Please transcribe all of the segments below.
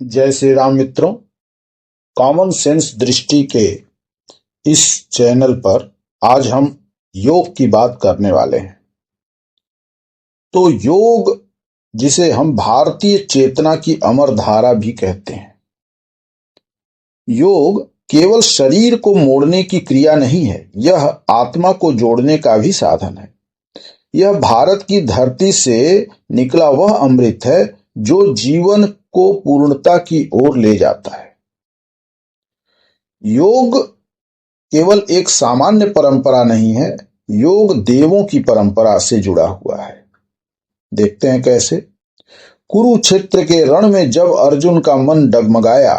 जय श्री राम मित्रों। Common sense दृष्टि के इस चैनल पर आज हम योग की बात करने वाले हैं। तो योग, जिसे हम भारतीय चेतना की अमर धारा भी कहते हैं, योग केवल शरीर को मोड़ने की क्रिया नहीं है, यह आत्मा को जोड़ने का भी साधन है। यह भारत की धरती से निकला वह अमृत है जो जीवन को पूर्णता की ओर ले जाता है। योग केवल एक सामान्य परंपरा नहीं है, योग देवों की परंपरा से जुड़ा हुआ है। देखते हैं कैसे। कुरुक्षेत्र के रण में जब अर्जुन का मन डगमगाया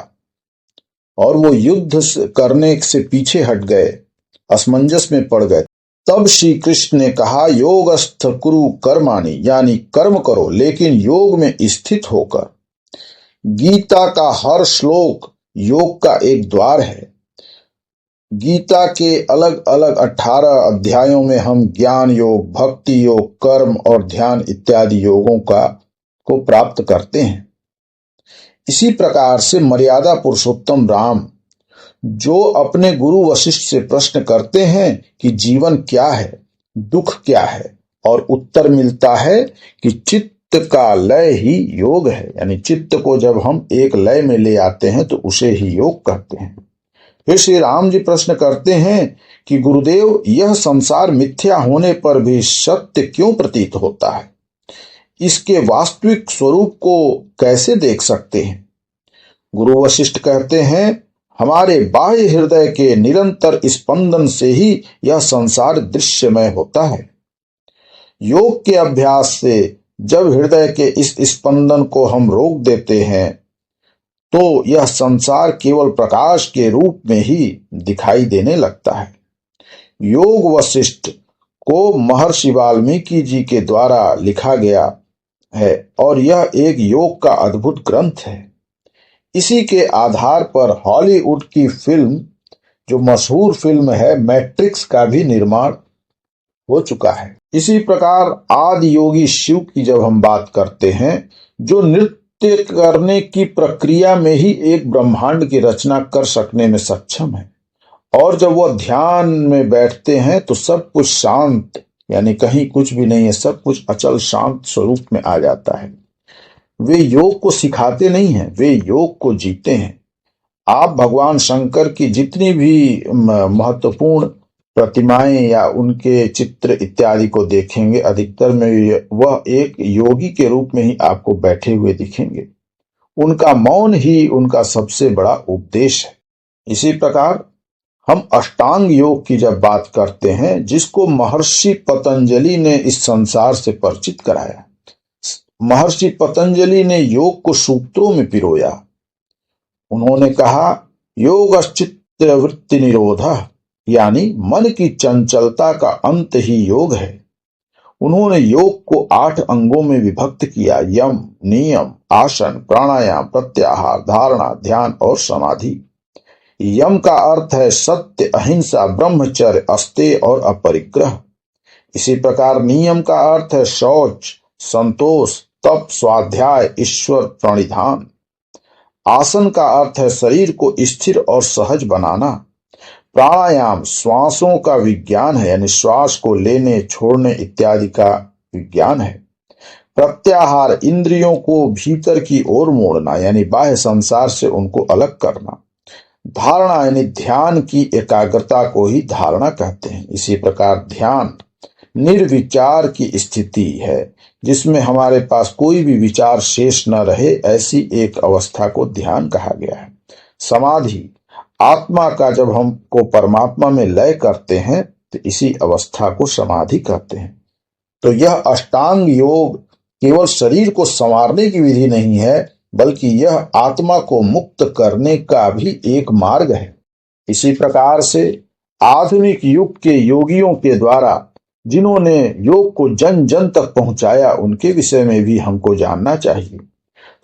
और वो युद्ध करने से पीछे हट गए, असमंजस में पड़ गए, तब श्री कृष्ण ने कहा, योगस्थ कुरु कर्माणि, यानी कर्म करो लेकिन योग में स्थित होकर। गीता का हर श्लोक योग का एक द्वार है। गीता के अलग अलग 18 अध्यायों में हम ज्ञान योग, भक्ति योग, कर्म और ध्यान इत्यादि योगों को प्राप्त करते हैं। इसी प्रकार से मर्यादा पुरुषोत्तम राम, जो अपने गुरु वशिष्ठ से प्रश्न करते हैं कि जीवन क्या है, दुख क्या है, और उत्तर मिलता है कि चित्त का लय ही योग है, यानी चित्त को जब हम एक लय में ले आते हैं तो उसे ही योग कहते हैं। फिर श्री राम जी प्रश्न करते हैं कि गुरुदेव, यह संसार मिथ्या होने पर भी सत्य क्यों प्रतीत होता है? इसके वास्तविक स्वरूप को कैसे देख सकते हैं? गुरु वशिष्ठ कहते हैं, हमारे बाह्य हृदय के निरंतर स्पंदन से ही यह संसार दृश्यमय होता है। योग के अभ्यास से जब हृदय के इस स्पंदन को हम रोक देते हैं तो यह संसार केवल प्रकाश के रूप में ही दिखाई देने लगता है। योग वशिष्ठ को महर्षि वाल्मीकि जी के द्वारा लिखा गया है और यह एक योग का अद्भुत ग्रंथ है। इसी के आधार पर हॉलीवुड की फिल्म, जो मशहूर फिल्म है मैट्रिक्स, का भी निर्माण हो चुका है। इसी प्रकार आदि योगी शिव की जब हम बात करते हैं, जो नृत्य करने की प्रक्रिया में ही एक ब्रह्मांड की रचना कर सकने में सक्षम है, और जब वह ध्यान में बैठते हैं तो सब कुछ शांत, यानी कहीं कुछ भी नहीं है, सब कुछ अचल शांत स्वरूप में आ जाता है। वे योग को सिखाते नहीं हैं, वे योग को जीते हैं। आप भगवान शंकर की जितनी भी महत्वपूर्ण प्रतिमाएं या उनके चित्र इत्यादि को देखेंगे, अधिकतर में वह एक योगी के रूप में ही आपको बैठे हुए दिखेंगे। उनका मौन ही उनका सबसे बड़ा उपदेश है। इसी प्रकार हम अष्टांग योग की जब बात करते हैं, जिसको महर्षि पतंजलि ने इस संसार से परिचित कराया। महर्षि पतंजलि ने योग को सूत्रों में पिरोया। उन्होंने कहा, योगश्चित्त वृत्ति निरोधः, यानी मन की चंचलता का अंत ही योग है। उन्होंने योग को 8 अंगों में विभक्त किया: यम, नियम, आसन, प्राणायाम, प्रत्याहार, धारणा, ध्यान और समाधि। यम का अर्थ है सत्य, अहिंसा, ब्रह्मचर्य, अस्तेय और अपरिग्रह। इसी प्रकार नियम का अर्थ है शौच, संतोष, तप, स्वाध्याय, ईश्वर प्रणिधान। आसन का अर्थ है शरीर को स्थिर और सहज बनाना। प्राणायाम श्वासों का विज्ञान है, यानी श्वास को लेने, छोड़ने इत्यादि का विज्ञान है। प्रत्याहार इंद्रियों को भीतर की ओर मोड़ना, यानी बाह्य संसार से उनको अलग करना। धारणा यानी ध्यान की एकाग्रता को ही धारणा कहते हैं। इसी प्रकार ध्यान निर्विचार की स्थिति है, जिसमें हमारे पास कोई भी विचार शेष न रहे, ऐसी एक अवस्था को ध्यान कहा गया है। समाधि आत्मा का जब हमको परमात्मा में लय करते हैं तो इसी अवस्था को समाधि कहते हैं। तो यह अष्टांग योग केवल शरीर को संवारने की विधि नहीं है, बल्कि यह आत्मा को मुक्त करने का भी एक मार्ग है। इसी प्रकार से आधुनिक युग के योगियों के द्वारा जिन्होंने योग को जन जन तक पहुंचाया, उनके विषय में भी हमको जानना चाहिए।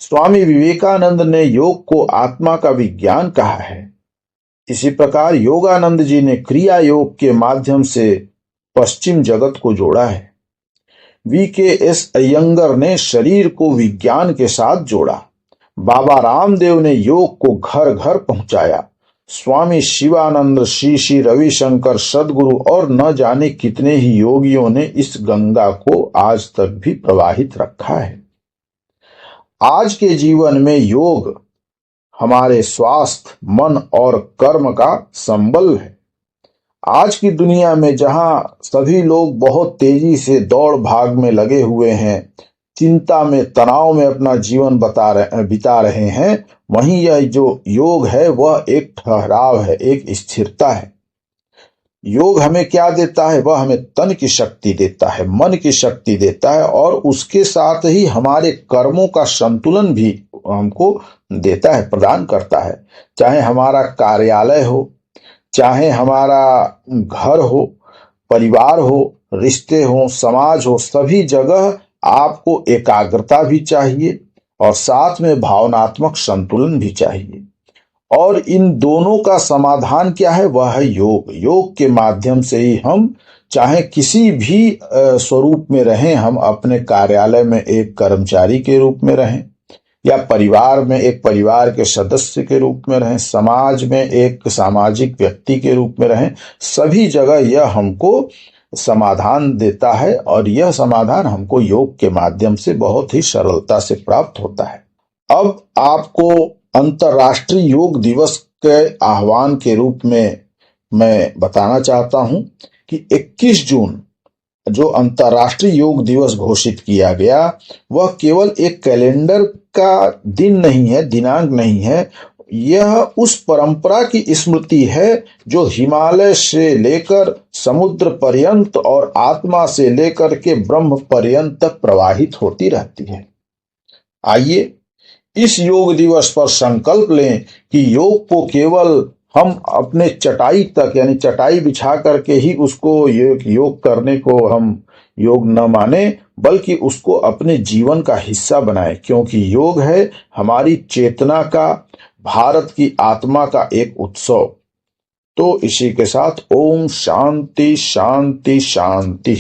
स्वामी विवेकानंद ने योग को आत्मा का विज्ञान कहा है। इसी प्रकार योगानंद जी ने क्रिया योग के माध्यम से पश्चिम जगत को जोड़ा है। VKS अयंगर ने शरीर को विज्ञान के साथ जोड़ा। बाबा रामदेव ने योग को घर घर पहुंचाया। स्वामी शिवानंद, श्री श्री रविशंकर, सदगुरु और न जाने कितने ही योगियों ने इस गंगा को आज तक भी प्रवाहित रखा है। आज के जीवन में योग हमारे स्वास्थ्य, मन और कर्म का संबल है। आज की दुनिया में जहां सभी लोग बहुत तेजी से दौड़ भाग में लगे हुए हैं, चिंता में, तनाव में अपना जीवन बिता रहे हैं, वहीं यह जो योग है वह एक ठहराव है, एक स्थिरता है। योग हमें क्या देता है? वह हमें तन की शक्ति देता है, मन की शक्ति देता है और उसके साथ ही हमारे कर्मों का संतुलन भी हमको देता है, प्रदान करता है। चाहे हमारा कार्यालय हो, चाहे हमारा घर हो, परिवार हो, रिश्ते हो, समाज हो, सभी जगह आपको एकाग्रता भी चाहिए और साथ में भावनात्मक संतुलन भी चाहिए। और इन दोनों का समाधान क्या है? वह है योग। योग के माध्यम से ही हम चाहे किसी भी स्वरूप में रहें, हम अपने कार्यालय में एक कर्मचारी के रूप में रहें या परिवार में एक परिवार के सदस्य के रूप में रहें, समाज में एक सामाजिक व्यक्ति के रूप में रहें, सभी जगह यह हमको समाधान देता है और यह समाधान हमको योग के माध्यम से बहुत ही सरलता से प्राप्त होता है। अब आपको अंतर्राष्ट्रीय योग दिवस के आह्वान के रूप में मैं बताना चाहता हूं कि 21 जून जो अंतर्राष्ट्रीय योग दिवस घोषित किया गया, वह केवल एक कैलेंडर का दिन नहीं है, दिनांक नहीं है। यह उस परंपरा की स्मृति है जो हिमालय से लेकर समुद्र पर्यंत और आत्मा से लेकर के ब्रह्म पर्यंत तक प्रवाहित होती रहती है। आइए इस योग दिवस पर संकल्प लें कि योग को केवल हम अपने चटाई तक, यानी चटाई बिछा करके ही उसको योग करने को हम योग न माने, बल्कि उसको अपने जीवन का हिस्सा बनाएं, क्योंकि योग है हमारी चेतना का, भारत की आत्मा का एक उत्सव। तो इसी के साथ ओम शांति शांति शांति।